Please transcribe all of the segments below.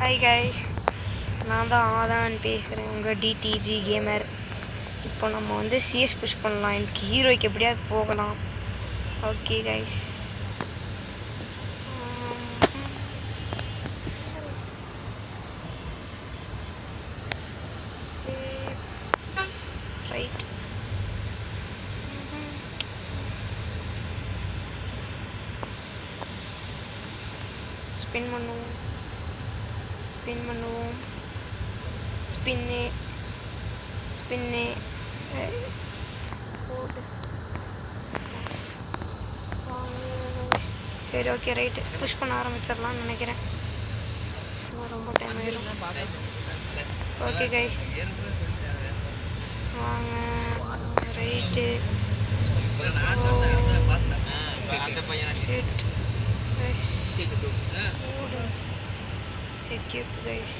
Hi guys, நான் தான் ஆதான் பேசுகிறேன், உங்கள் டிடிஜி கேமர். இப்போ நம்ம வந்து சிஎஸ் புஷ் பண்ணலாம். எனக்கு ஹீரோய்க்கு எப்படியாவது போகலாம். Okay guys, right. ஸ்பின் பண்ணுவோம், ஸ்பின்னு போடு. சரி, ஓகே, ரைட்டு. புஷ் பண்ண ஆரம்பிச்சிடலாம்னு நினைக்கிறேன். ரொம்ப டைம் ஆயிடும். ஓகே கைஸ், வாங்க. ரைட்டு. ஹிட் கைஸ், போடு. Hit guys.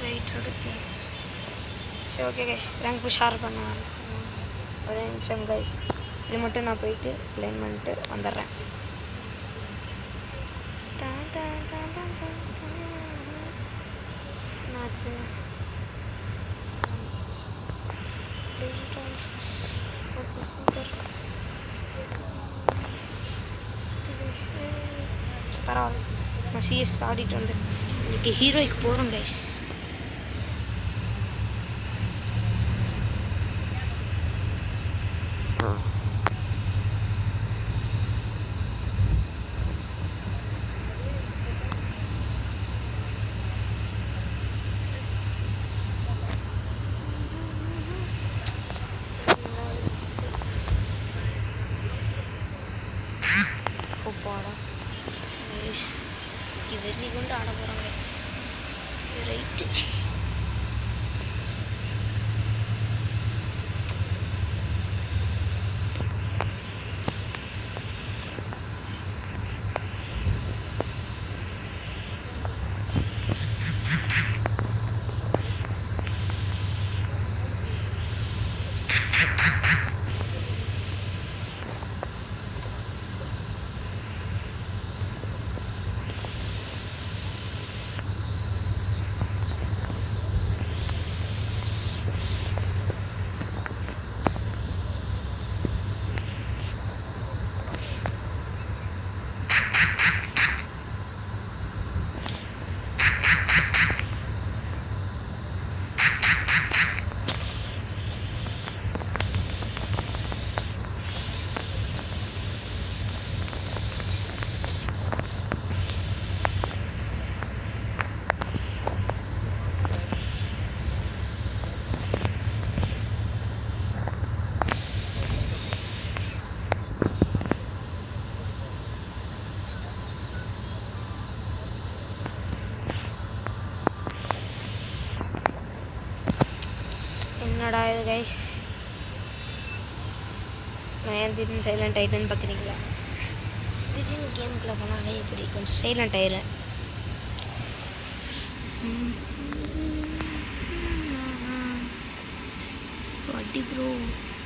ரைட், அடுத்து. சரி, okay guys, rank push share பண்ண ஆரம்பிச்சிடலாம். ஒரே நிமிஷம் கைஸ், இது மட்டும் நான் போயிட்டு ப்ளைன் பண்ணிட்டு வந்துடுறேன். என்னாச்சு? பரவாயில்ல, நான் சிஎஸ் ஆடிட்டு வந்து இன்னைக்கு ஹீரோய்க்கு போகிறோம் கைஸ். போடா கைஸ், வெறி கொண்டு ஆட போகிறாங்க. ரைட்டு. என்னடா இது கைஸ், நான் ஏன் திடீர்னு சைலண்ட் ஆகிட்டேன்னு பார்க்குறீங்களா? திடீர்னு கேமுக்குள்ளே போனாலே இப்படி கொஞ்சம் சைலண்ட் ஆயிடுறேன். அடி ப்ரோ,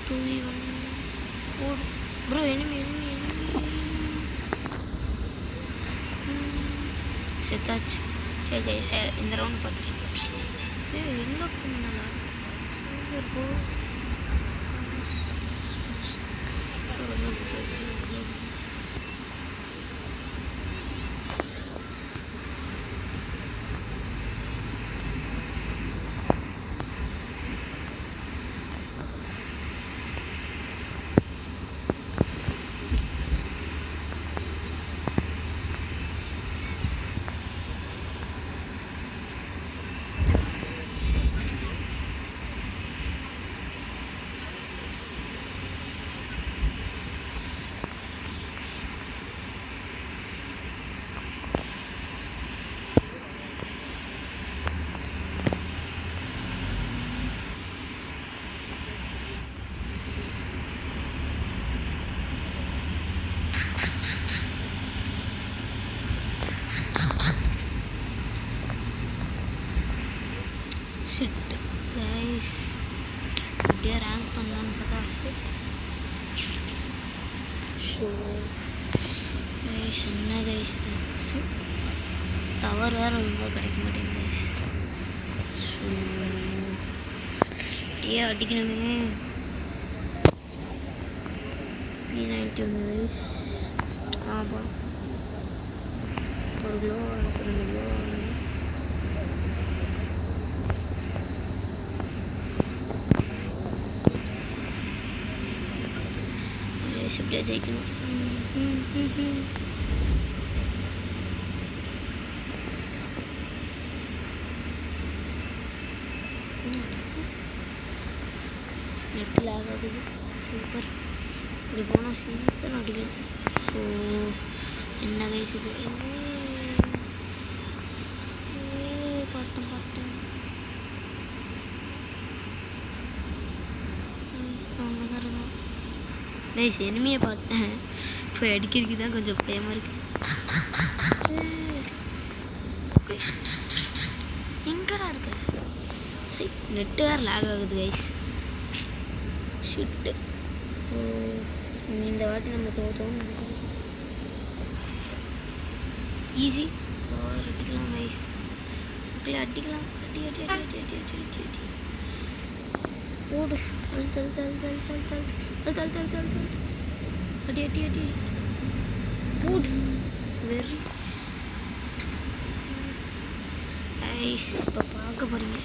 2v1 போடு ப்ரோ. எனிமி செத்தாச்சு. சரி கைஸ், இந்த ரவுண்ட் பார்த்துருக்கேன். என்ன பண்ணலாம்? ஷிட் கைஸ், எப்படியா ரேங்க் பண்ணலான்னு பார்த்தா ஷிட். ஷோ என்ன கைஸ் இது டவர் வேறு ரொம்ப கிடைக்க மாட்டேங்குது. அடிக்கணுமே. P90 வந்து கைஸ். ஆமாம், 1 கிலோ 2 கிலோ எப்படியா ஜெயிக்கணும். நெட்டில் ஆகாது. சூப்பர். இப்படி போனால் சீக்கிரம் அடிக்கலாம். ஸோ என்ன கைஸ் இது? பாட்டம் அங்கே தான் இருக்கும் கைஸ். எனிமையை பார்த்தேன், போய் அடிக்கிறதுக்கு தான் கொஞ்சம் பயமாக இருக்குது. எங்கடா இருக்க? சரி, நெட்டு வேறு லேக் ஆகுது கைஸ். ஷிட்டு. இந்த வாட்டி நம்ம தோற்றோம். ஈஸி அடிக்கலாம் கைஸ். அடிக்கலாம். அடி அடி அடி அடி அடி அடி அடி அடி ஓடு. அடி அடி அடி ஓடு. Very guys. இப்போ பார்க்க போகிறீங்க.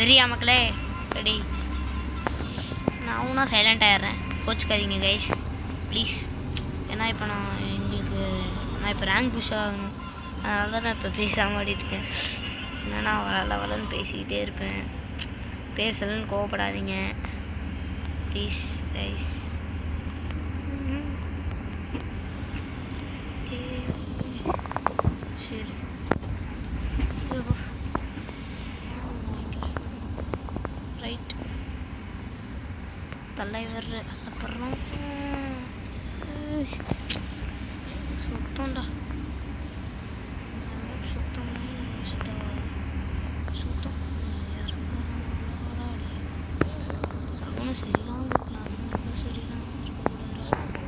வெறியா மக்களே? ரெடி. நான் ஒன்றா சைலண்ட் ஆகிடுறேன், கோச்சுக்காதீங்க கைஸ் ப்ளீஸ். ஏன்னா இப்போ நான் இப்போ ரேங்க் புஷ் ஆகணும், அதனால தான் நான் இப்போ பேசாமல் ஆடிட்டுருக்கேன். இல்லைன்னா வளன்னு பேசிக்கிட்டே இருப்பேன். பேசலன்னு கோவப்படாதீங்க ப்ளீஸ் கைஸ். சரி, ரைட். தலைவர் அப்புறம் சுத்தம்டா, சுத்தம் சுத்தம் சவுன சரியில்லாம இருக்கலாம், அது ரொம்ப சரியில்லாம இருக்கக்கூடாது.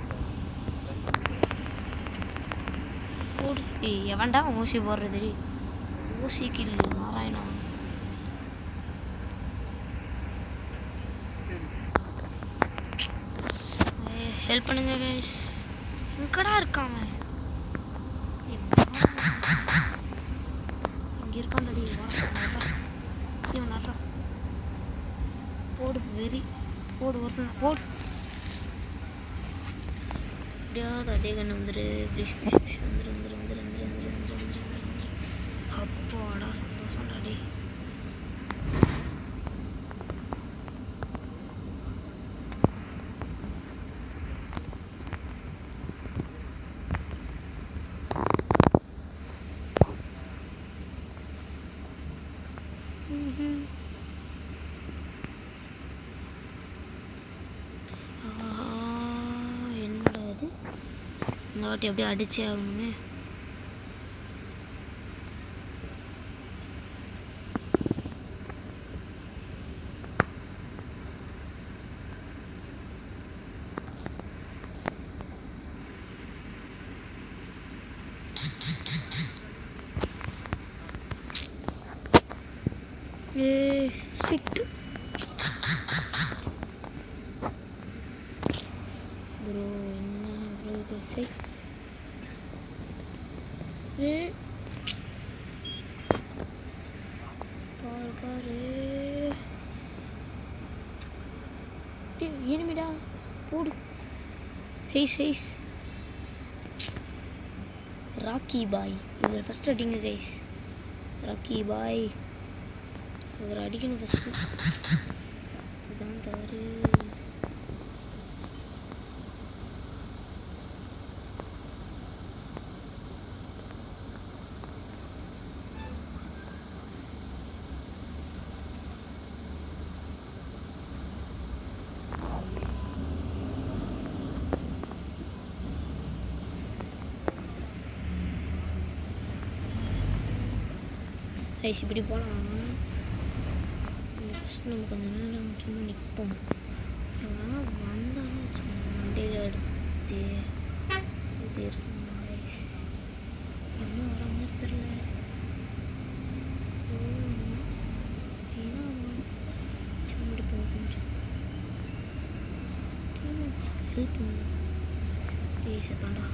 போடு. எவன்டா ஊசி போடுறது? ஊசி கில்லு நாராயணா. ஹெல்ப் பண்ணுங்க கைஸ். எங்கடா இருக்காங்க? இங்கே இருக்கான்டி. இவன் நடுறான். போடு வெறி, போடு ஒரு போடு. எப்படியாவது அதே கண்ணு வந்துரு ப்ளீஸ் ப்ளீஸ் ப்ளீஸ். வந்துரு வந்துரு வந்துரு வந்துரு வந்துரு வந்துரு வந்துரு வந்துரு. அப்பா சந்தோஷம்டா டேய். என்னடா அது, இந்த வாட்டி அப்படியே அடிச்சே ஆகணுமே. ஷிட் ப்ரோ, என்ன ப்ரோ இது? சரி பாரு பாரு, இனிமேடா போடு. ஹெய்ஸ் ஹெய்ஸ் ராக்கி பாய், இவர் ஃபஸ்ட் அடிங்க கைஸ். ராக்கி பாய் இவர் அடிக்கணும் ஃபஸ்ட்டு, இதுதான் தவறு. ரைஸ் இப்படி போகலாம். ஃபஸ்ட் நம்ம கொஞ்சம் நேரம் சும்மா நிற்போம். எவ்வளோ வந்தாலும் வச்சுக்கோங்க வண்டியில் எடுத்து இது இருக்கும் ரைஸ். இன்னும் வர மாதிரி தெரில. ஏன்னா சும்மா போக கொஞ்சம் டீமேட்ஸ்க்கு ஹெல்ப் பண்ணலாம். சத்தாண்டா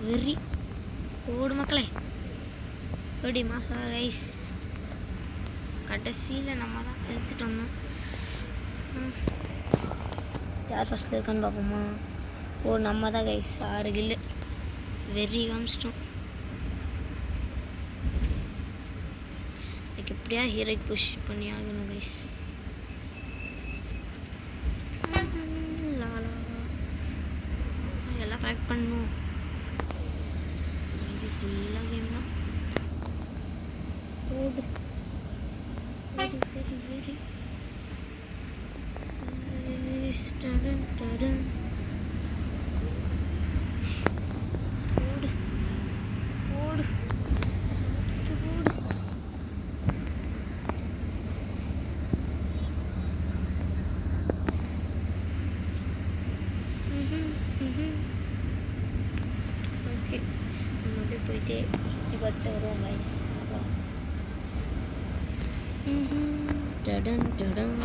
வெறி ஓடு மக்களே, ஓடி மாசா கைஸ். கடைசியில் நம்ம தான் எடுத்துகிட்டு வந்தோம். யார் ஃபஸ்ட்டில் இருக்கான்னு பார்ப்போமா? ஓ நம்ம தான் கைஸ், 6 கில்லு. வெறி காமிச்சிட்டோம். எனக்கு எப்படியா ஹீரோக்கு புஷ் பண்ணி ஆகணும் கைஸ். எல்லாம் கரெக்ட் பண்ணணும். ஃபுல்லாக கேம் தான். ஓடு வெரி வெரி வெரி டடன் டடன். ஓடு ஓடு ஓடு. ஓகே, நம்ம அப்படியே போயிட்டே சுற்றி பார்த்துட்டு வருவோம் கைஸ். டடன் டடன்.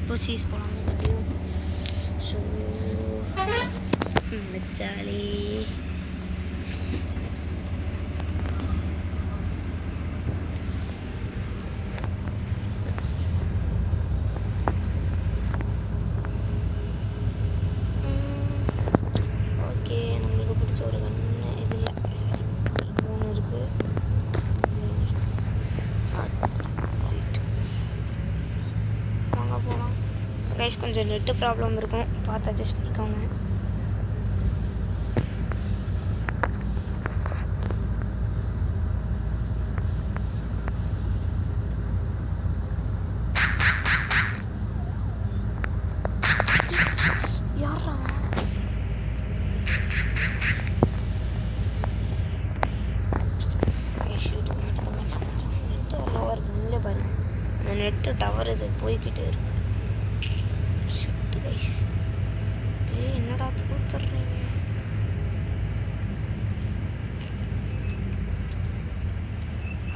இப்போ சீஸ் போகலாம் முடியும். So jolly. ஓகே, நம்மளுக்கு பிடிச்ச ஒரு கண்ணு இதில் சரி இங்கே ஒன்று இருக்குது. ரைட், வாங்க போகலாம் கைஸ். கொஞ்சம் நெட்டு ப்ராப்ளம் இருக்கும், பார்த்து அட்ஜஸ்ட் பண்ணிக்கோங்க. நெட்டு டவர் இது போய்கிட்டே இருக்கு. Shit guys. என்னடா தூத்துறீங்க?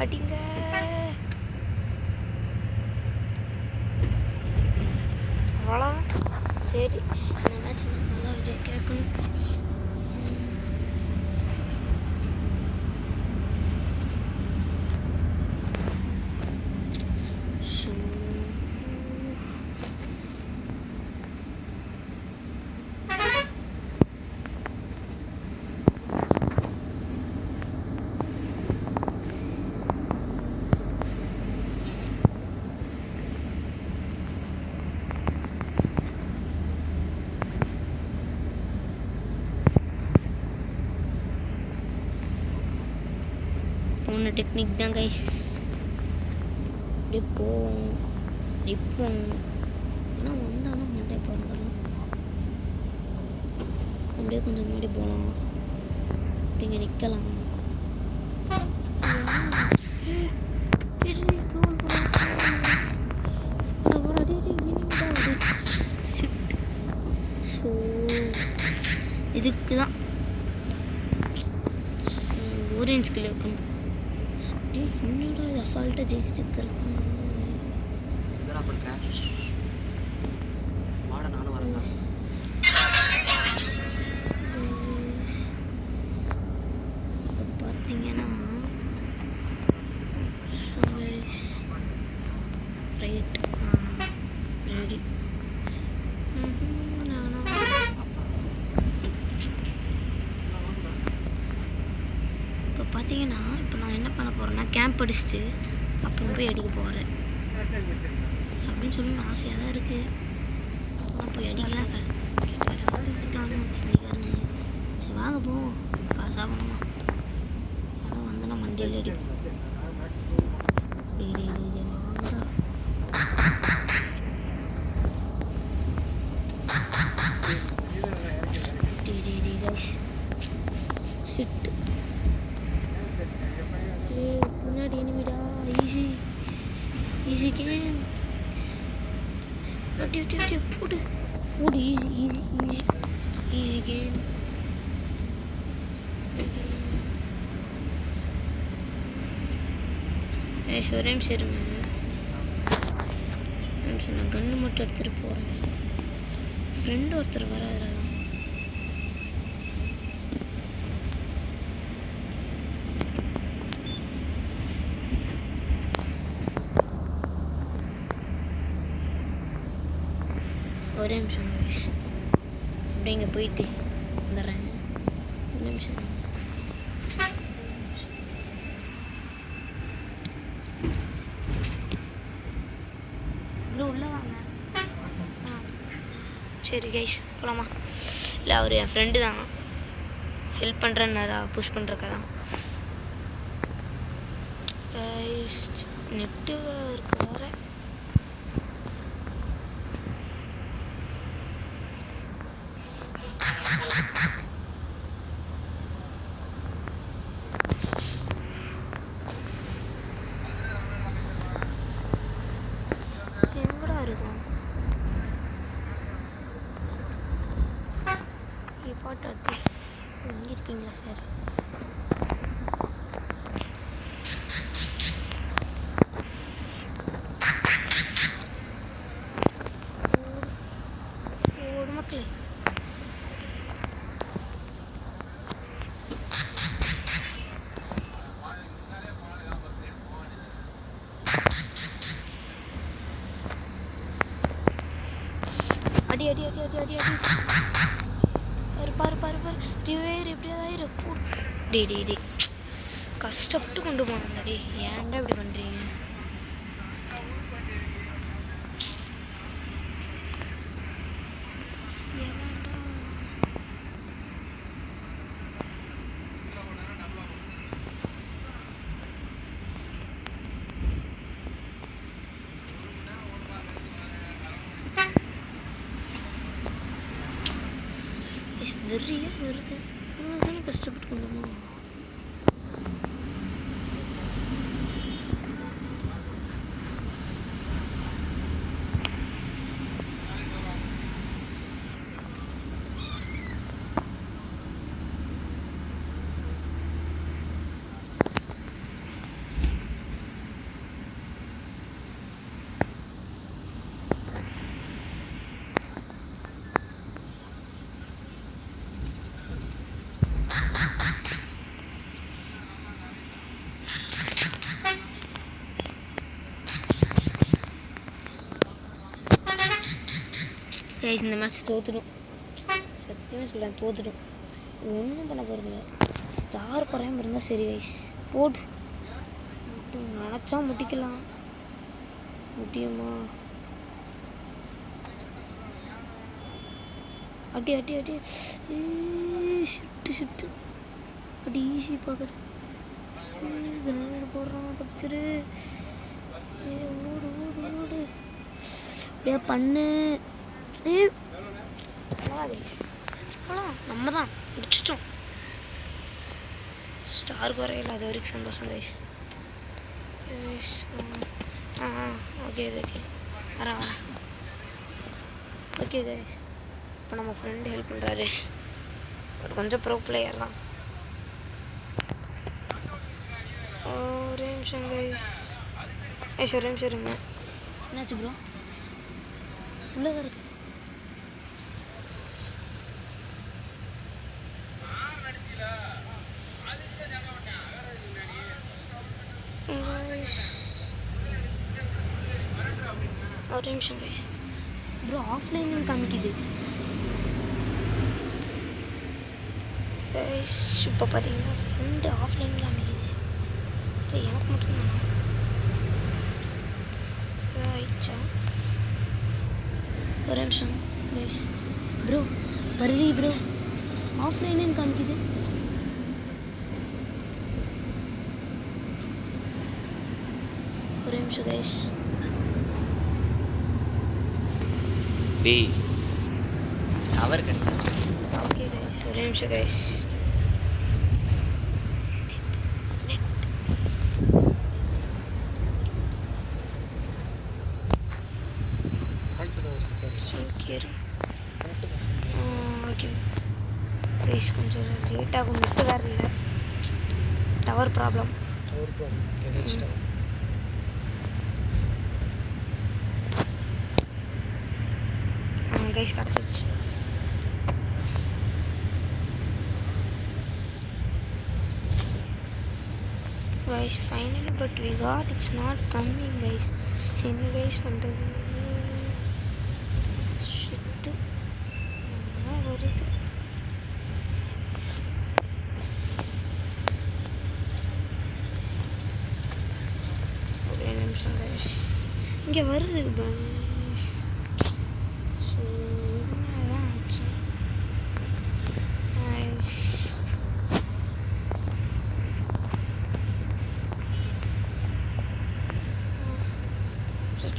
அடிங்க. அவ்வளோதான். சரி, இந்த மேட்ச் நம்ம தான் விஜய் கேட்கணும். ஒன்று டெக்னிக் தான் கைஸ். இப்போம் ஆனால் வந்தாலும் மண்டே பிறந்துடலாம். அப்படியே கொஞ்சம் முன்னாடி போகலாம், அப்படிங்க நிற்கலாம். ஸோ இதுக்கு தான் ஓரேஞ்ச் கிலோ வைக்கணும். என்னடா இது அசால்ட்டாக ஜெயிச்சுட்டு இருக்கிறேன். பார்த்தீங்கன்னா ரைட் ரெடி. இப்போ பார்த்தீங்கன்னா இப்போ நான் என்ன பண்ண போகிறேன்னா கேம்ப் அடிச்சுட்டு அப்புறம் போய் அடிக்க போகிறேன் அப்படின்னு சொல்லணும்னு ஆசையாக தான் இருக்குது. ஆனால் போய் அடிக்கலாம் திட்டானு அடிக்காருன்னு. சரி வாங்க போவோம், காசாக பண்ணுமா. ஆனால் வந்து நான் மண்டியில் அடிப்போம். வாங்கடா. ஷிட். முன்னாடி இனிமேடா. Easy game. போடு ஈஸி கேம். ஒரே நிமிஷம் இருங்க. நான் கன்று மட்டும் எடுத்துகிட்டு போகிறேன். ஃப்ரெண்டு ஒருத்தர் வராது. ஒரே நிமிஷம் அப்படியே இங்கே போயிட்டு வந்துடுறேன். ஒரு நிமிஷம். உள்ளே வாங்க. சரி கைஸ் போகலாமா? இல்லை அவர் என் ஃப்ரெண்டு தான், ஹெல்ப் பண்ணுறேன்னாரா, புஷ் பண்ணுறக்கா தான். நெட்டு இருக்கு வேறு. எங்கடா இருக்கும் பாட்டு? எங்கே இருக்கீங்களா சார்? ஓடு மக்களே. அடி அடி அடி அடி அடி அடி. பாரு பாரு பாரு. ரிவேர் எப்படியாவது ஆயிரும். டே கஷ்டப்பட்டு கொண்டு போகணும். டே ஏன்டா இப்படி பண்ணுறீங்க? வெறியாக வருது. தானே கஷ்டப்பட்டு கொண்டு போகணும். கைஸ் இந்த மேட்ச் தோத்துடும், சத்தியமாக சொல்கிறேன் தோத்துடும். ஒன்றும் பண்ண போகிறது இல்லை. ஸ்டார் குறையாமல் இருந்தால் சரி கைஸ். போடு நினச்சா முட்டிக்கலாம். முடியுமா? அடி அடி அடி ஷிட்டு அடி ஈஸி பார்க்குறேன். கிரனேட் போடுறான், தப்பிச்சிரு. ஓடு ஓடு ஓடு அப்படியே பண்ணு. அவ்வளோ நம்ம தான் முடிச்சிட்டோம். ஸ்டார் குறையில அது வரைக்கும் சந்தோஷம் கைஸ். ஓகே ஓகே வரேன். ஓகே கைஸ், இப்போ நம்ம ஃப்ரெண்டு ஹெல்ப் பண்ணுறாரு. ஒரு கொஞ்சம் ப்ரோ பிளேயர் தான். ஒரே நிமிஷம் கைஸ். ஒரே நிமிஷம் இருங்க. என்னாச்சு ப்ரோ? உள்ளே தான் இருக்கு. ஒரு நிமிஷம் கைஸ். ப்ரோ ஆஃப்லைன் காமிக்குது கைஸ். இப்போ பார்த்தீங்கன்னா ஃப்ரெண்டு ஆஃப்லைன் காமிக்குது. இல்லை எனக்கு மட்டும்தானா? ஆயிடுச்சா? ஒரு நிமிஷம் கைஸ். ப்ரோ பரவி ப்ரோ ஆஃப்லைன்னு காமிக்குது. ஒரு நிமிஷம் கைஸ். டேய் அவர் கிடைக்கும். ஓகே கைஸ், ஒரு நிமிஷம் கைஸ். ஓகே கைஸ், கொஞ்சம் லேட் ஆகும். நெட்டு வேறு இல்லை, டவர் ப்ராப்ளம். கைஸ் கிடச்சிருச்சு. guys finally but we got it's not coming guys. என்ன guys பண்றது? shit என்ன வருது? ஒரு நிமிஷம் guys, இங்க வருது guys. so என்னதான் ஆச்சு guys?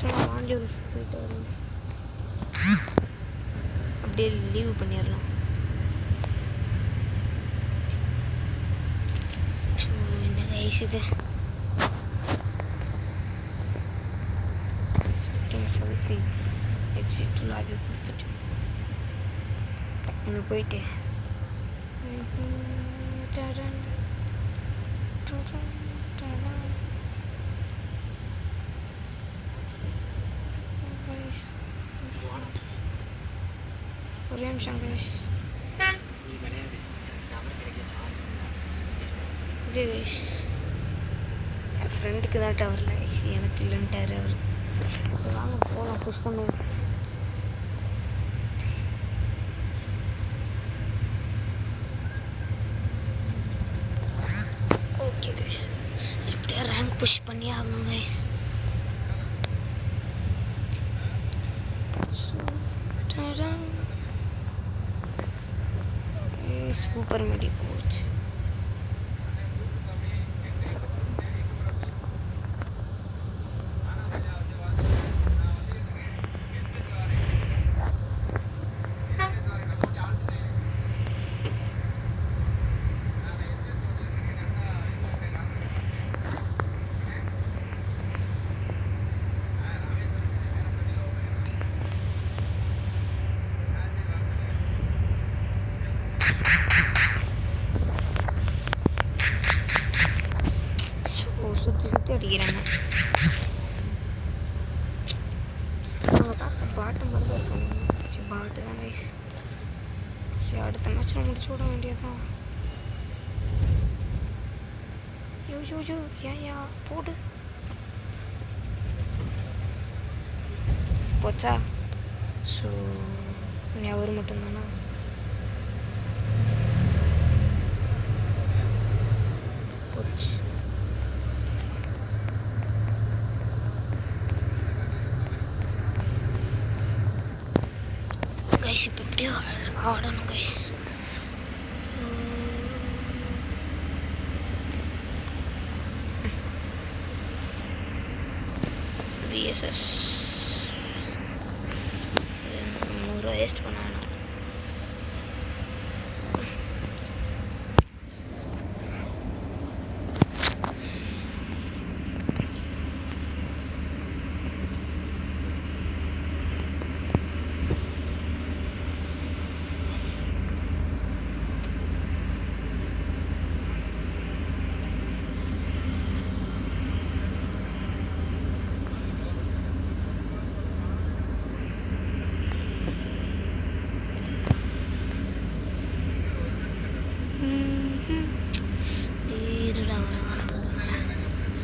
சும்மா வாண்டி போயிட்டு வரும், அப்படியே லீவ் பண்ணிடலாம். என்ன கைஸ் இது? சவுத்தி எக்ஸிட் லாபி கொடுத்துட்டு டக்குன்னு போயிட்டு ஒரே நிமிஷம் கைஸ். ஓகே கைஸ், என் ஃப்ரெண்டுக்கு தான் டவர் இல்லை கைஸ், எனக்கு இல்லைன்ட்டார் அவர். சரி வாங்க போகலாம், புஷ் பண்ணுவோம். ஓகே கைஸ், எப்படியா ரேங்க் புஷ் பண்ணி ஆகணும் கைஸ். சூப்பர் மெடி போச்சு. சுற்றி சுற்றி அடிக்கிறாங்க. அவங்க பார்க்க பாட்டு மாதிரி தான் இருக்காங்க. சரி பாட்டு தான் கைஸ். சரி அடுத்த மேட்ச்சில் முடிச்சு விட வேண்டியதுதான். யோ யோ யோ யா போடு. போச்சா? ஸோ நீ அவர் மட்டும்தானா? போச்சு. கைஸ் இப்போ எப்படியோ ஆடணும் கைஸ். விஎஸ்எஸ் 100 வேஸ்ட் பண்ண வேணாம்.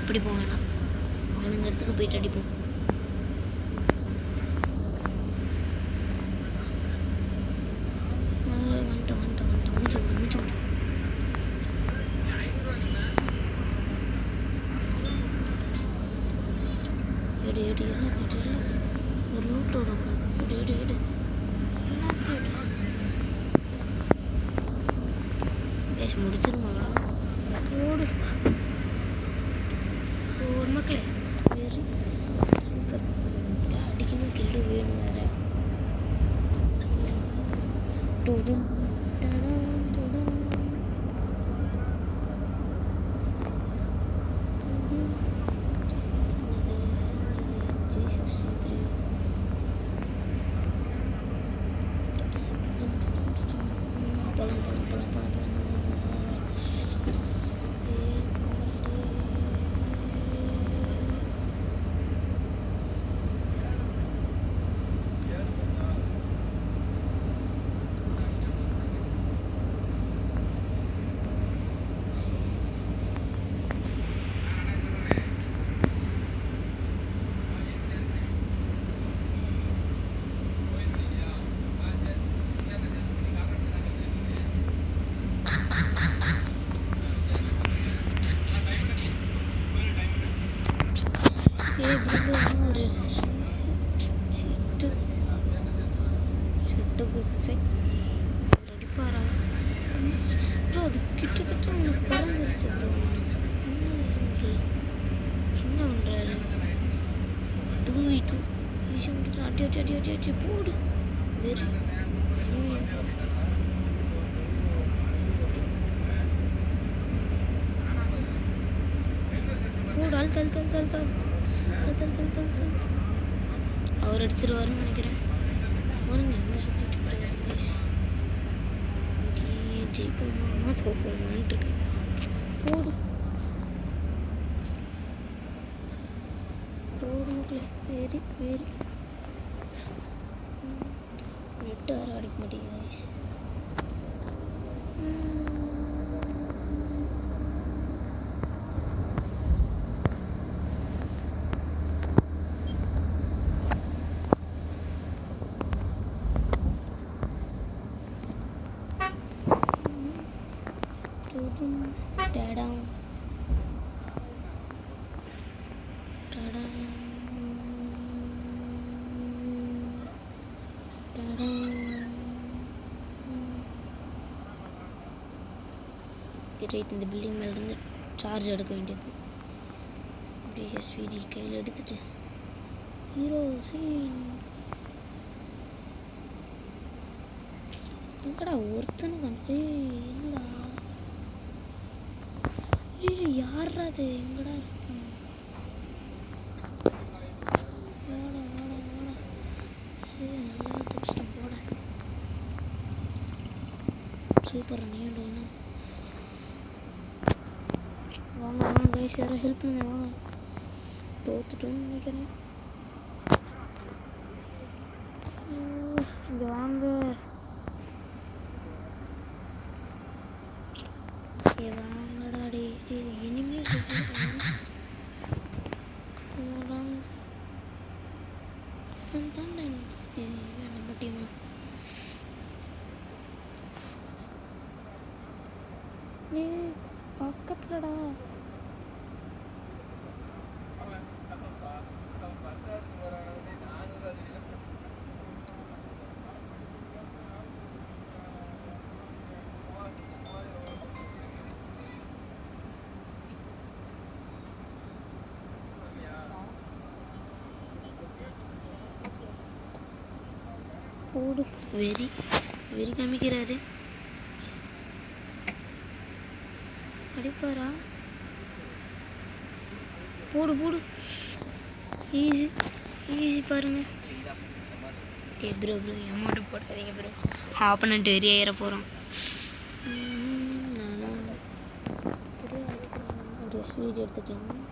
இப்படி போவேணாம், அவனுங்க இடத்துக்கு போயிட்டு அடிப்போம். வந்துட்டோம் மூச்சு எடு எல்லாத்தையும் ஒரு லூட்டோட எடு எல்லாத்தையும் பேசி முடிச்சிருவாங்களா? ஓடு மக்களே, வெரி சூப்பர். அடிக்கணும், கில்லு வேணும் வேற. துடும் துடும் ஜீசஸ் அடிப்பாரா ப்ரோ? அது கிட்டத்தட்ட அவனுக்கு குறைஞ்சிருச்சு ப்ரோ. என்ன பண்ணுறாரு? 2v2 அடி போடு. வெரி போடு. அவர் அடிச்சிருவாருன்னு நினைக்கிறேன். பாருங்க என்ன சுற்றிட்டு இருக்கிறாரு. ஜெயிப்போமா தோப்போமான்ட்டு இருக்கு. போடு மக்களே. வெரி நெட்டு வேறு அடிக்க மாட்டேங்குது. ரைட், இந்த பில்டிங் மேலேருந்து சார்ஜ் எடுக்க வேண்டியது. அப்படியே எஸ்விடி கையில் எடுத்துட்டு ஹீரோ சீன். எங்கடா ஒருத்தனை கண்டு? என்னடா யாரா அது? எங்கடா இருக்கு? வாடா சரி, நல்லா தப்பிச்சிட்டோம். போட சூப்பர். நீண்டோன்னா வாங்க கைஸ், யாரும் ஹெல்ப் பண்ணுங்க. வாங்க, தோத்துட்டோன்னு நினைக்கிறேன். இங்கே வாங்க. வாங்கடா டே. இனிமே நம்ம டீமா ஏ பக்கத்துலடா. போடு. வெறி வெறி காமிக்கிறாரு. அடிப்பாரா? போடு போடு. ஈஸி ஈஸி பாருங்க. ஏ ப்ரோ அமௌண்ட்டு போடாதீங்க ப்ரோ. ஆப்பனண்ட் வெறி ஏற போகிறோம். ஒரு ஸ்வீட் எடுத்துக்கலாம்.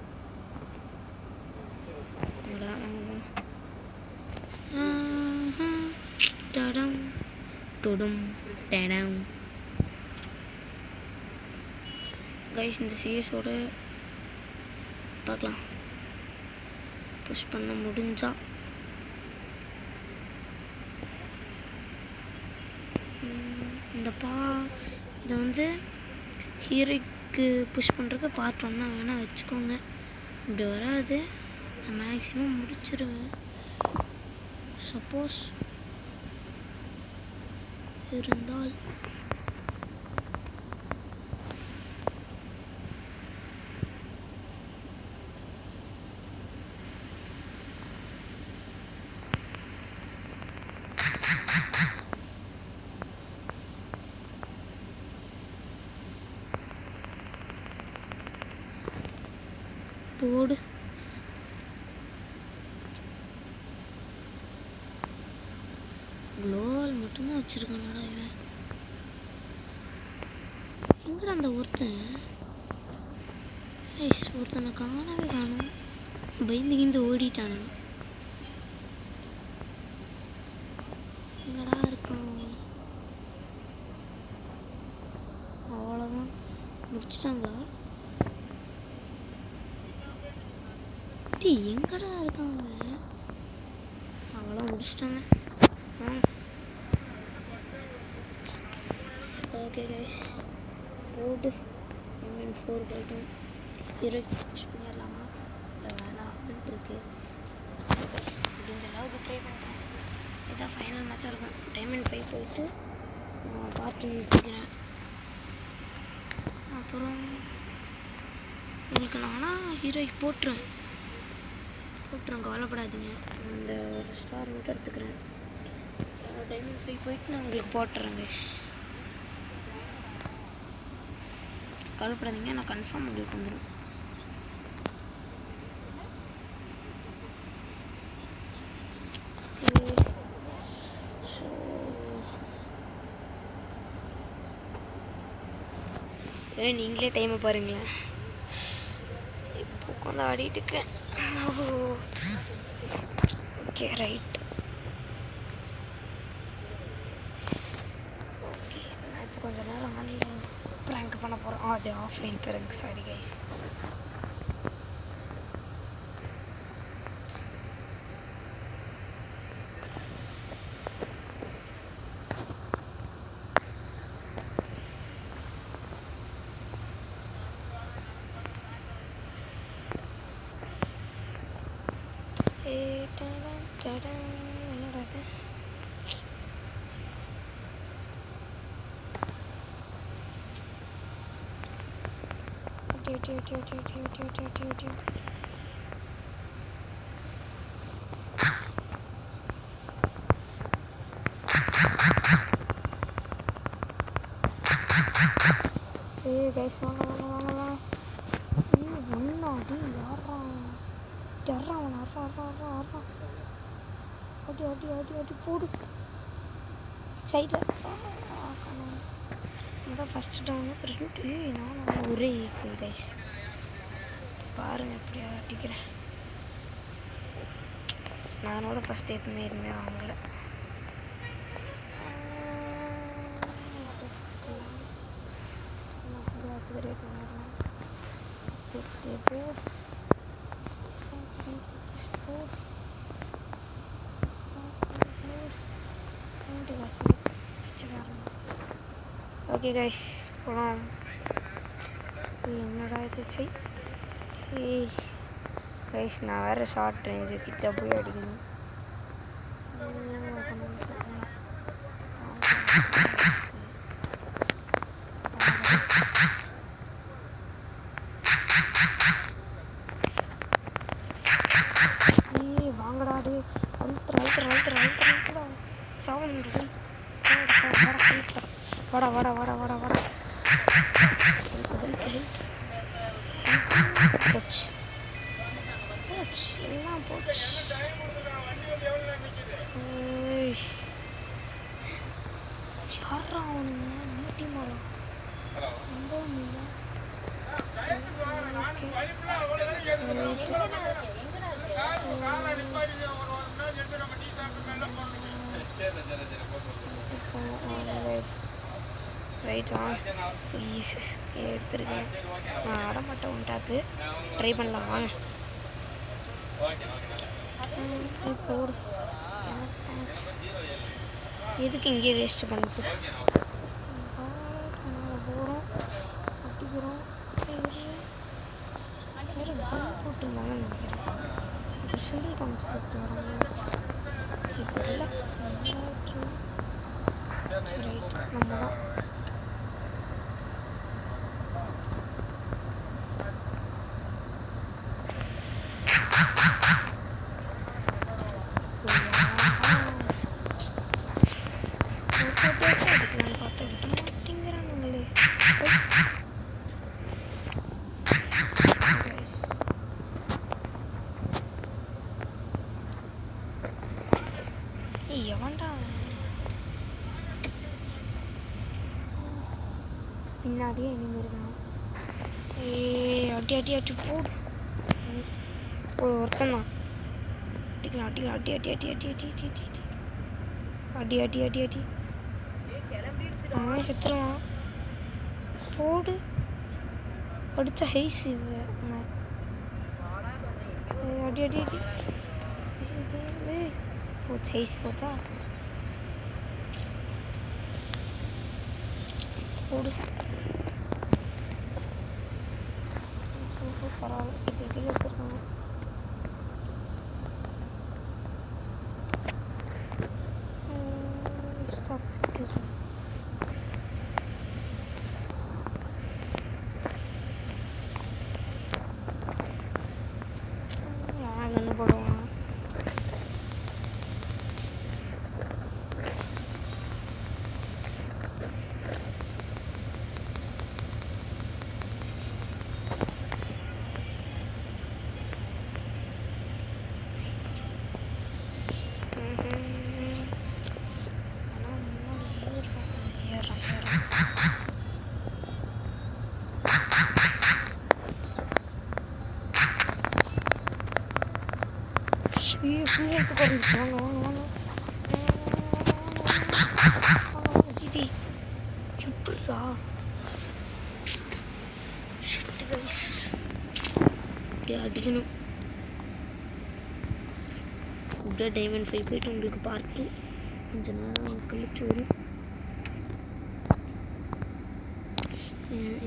கைஸ் இந்த சிஎஸோட பார்க்கலாம். புஷ் பண்ண முடிஞ்சா இதை வந்து ஹீரோய்க்கு புஷ் பண்ணுறதுக்கு பார்ட் 1 வேணால் வச்சுக்கோங்க. இப்படி வராது. நான் மேக்ஸிமம் முடிச்சிருவேன். சப்போஸ் இருந்தால் போடு. குளோவால் மட்டும்தான் வச்சிருக்கானடா இவன். எங்கடா அந்த ஒருத்தன்? ஒருத்தனை காணவே காணும். பயந்து ஓடிட்டானு. எங்கடா இருக்கான்? அவ்வளோதான். முடிச்சிட்டாங்களா? எங்கடா இருக்கான் அவன்? அவ்வளோ முடிச்சிட்டாங்க. ஓகே கைஸ், போடு. M4 போய்ட்டோம். ஹீரோக்கு புஷ் பண்ணிடலாமா இல்லை வேணாம்னு இருக்கு. முடிஞ்ச அளவுக்கு ட்ரை பண்ணுறேன். இதுதான் ஃபைனல் மேட்சாக இருக்கும். டைமண்ட் 5 போயிட்டு நான் பார்த்து நிறுத்திக்கிறேன். அப்புறம் உங்களுக்கு நானாக ஹீரோய்க்கு போட்டுருவேன், கவலைப்படாதீங்க. இந்த ஒரு ஸ்டார் மட்டும் எடுத்துக்கிறேன். டைமண்ட் 5 போயிட்டு நான் உங்களுக்கு போட்டுறேன் கைஸ். கவலைப்படாதீங்க, நான் கன்ஃபார்ம் உங்களுக்கு வந்துடும். நீங்களே டைமை பாருங்களேன். இப்போ உட்காந்து ஆடிட்டு இருக்கேன். Okay right. ஓகே, நான் இப்போ கொஞ்சம் நேரம் ஆன்லைன் ப்ராங்க் பண்ண போகிறோம். அது ஆஃப்லைன் ப்ராங்க். Sorry guys. என்னடா இது? ஏய் கைஸ், வாங்க முன்னாடி அடி போடு. சைடில் அதான் ஃபஸ்ட்டு டவுனு 2. நானும் ஒரே ஈக்குவல் கைஸ். பாருங்கள் எப்படி அடிக்கிறேன். நான் அதனால ஃபஸ்ட் எப்பவுமே எதுவுமே வாங்கலை. அப்கிரேட் பண்ணிடலாம். ஜஸ்ட் போர்ட் பிச்சைக்காரன். ஓகே கைஸ், போகலாம். என்னடா இது செய் ஏய் கைஸ் நான் வேறு ஷார்ட் ரேஞ்சு கிட்ட போய் அடிக்கணும் வாங்கடா டே அழுத்துறா சவுண்ட் வாடா போச்சு எல்லாம் போச்சு யாரா அவனுங்க நம்ம டீமால ரைட்டா ப்ளீஸ் எடுத்துருக்கேன் நான் ஆடமாட்டேன் உன் டேப்பு ட்ரை பண்ணலாம் வாங்க போடு தேங்க்ஸ் எதுக்கு இங்கே வேஸ்ட் பண்ணிட்டு போகிறோம் அடிக்கிறோம் வேறு கன் போட்டுருந்தாங்கன்னு நினைக்கிறேன் சிங்கிள் காமிச்சு வராங்க சரி தெரியல சரி நம்ம தான் எவன்டா பின்னாடியே இனிமே இருக்கான் அடி போடு ஒருத்தன் தான் அடிக்கலாம் அடி அவன் செத்துருவான் போடு அடிச்சா ஹைஸ் அடி போச்சு ஹைஸ் போச்சா போடு பரவாயில்ல இப்போ கீழே எடுத்துருக்காங்க ஸ்டாப் கண்ணு போடுவான் அடிக்கணும் அப்படியே டைமண்ட் 5 போயிட்டு உங்களுக்கு பார்த்து கொஞ்ச நேரம் கழிச்சு வரும்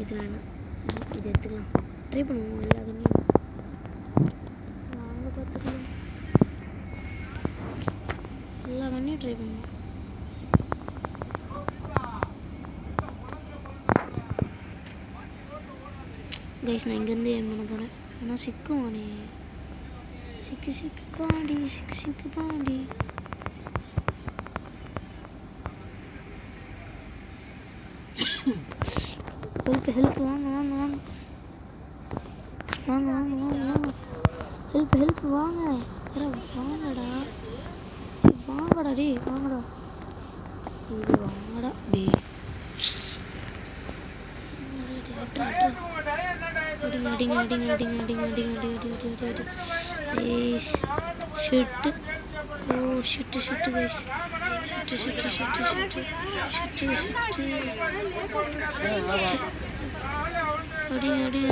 இது வேணாம் இது எடுத்துக்கலாம் ட்ரை பண்ணுவோம் எல்லா கண்ணியும் வாங்க பார்த்துக்கலாம் எல்லா கண்ணியும் ட்ரை பண்ணுவோம் கைஸ் நான் இங்கேருந்து ஏன் பண்ண போகிறேன் ஆனால் சிக்குவானே சிக்கு பாண்டி ஹெல்ப் வாங்க ஹெல்ப் வாங்க வாங்கடா டேய் வாங்கடா டேய் அடிங்க shit oh shit guys shit அடிங்க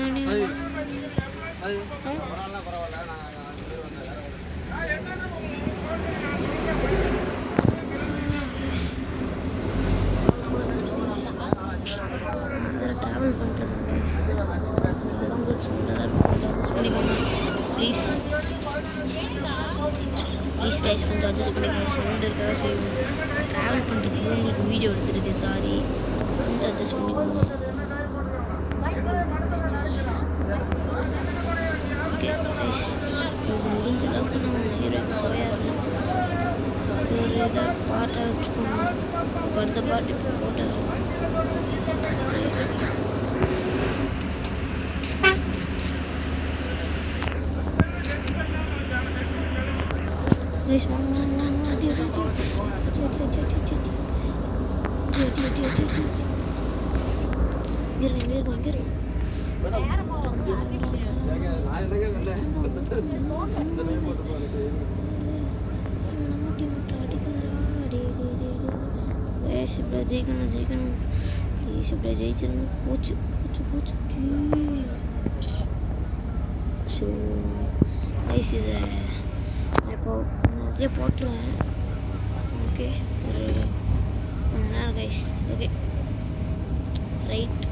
ட்ராவல் பண்ணுறேன் ப்ளீஸ் கைஸ் கொஞ்சம் அட்ஜஸ்ட் பண்ணிக்கோங்க. சவுண்ட் இருக்கதா செய்வோம். ட்ராவல் பண்ணுறதுக்கு உங்களுக்கு வீடியோ எடுத்துருக்கேன், சாரி. கொஞ்சம் அட்ஜஸ்ட் பண்ணிக்கோங்க. ஓகே கைஸ், உங்களுக்கு முடிஞ்ச அளவுக்கு நான் ஹீரோக்கு போயிடலாம். ஒரு இதை பாட்டை வச்சுக்கோங்க. அடுத்த பாட்டு இப்போ போட்டுடலாம். Guys, ஜெயிக்கணும். ப்ளீஸ் இப்படியே ஜெயிச்சிருங்க. போச்சு. ஸோ கைஸ், இதை இப்போ அதிலே போட்டுருவேன். ஓகே, ஒரு கொஞ்ச நேரம் கைஸ். Okay right.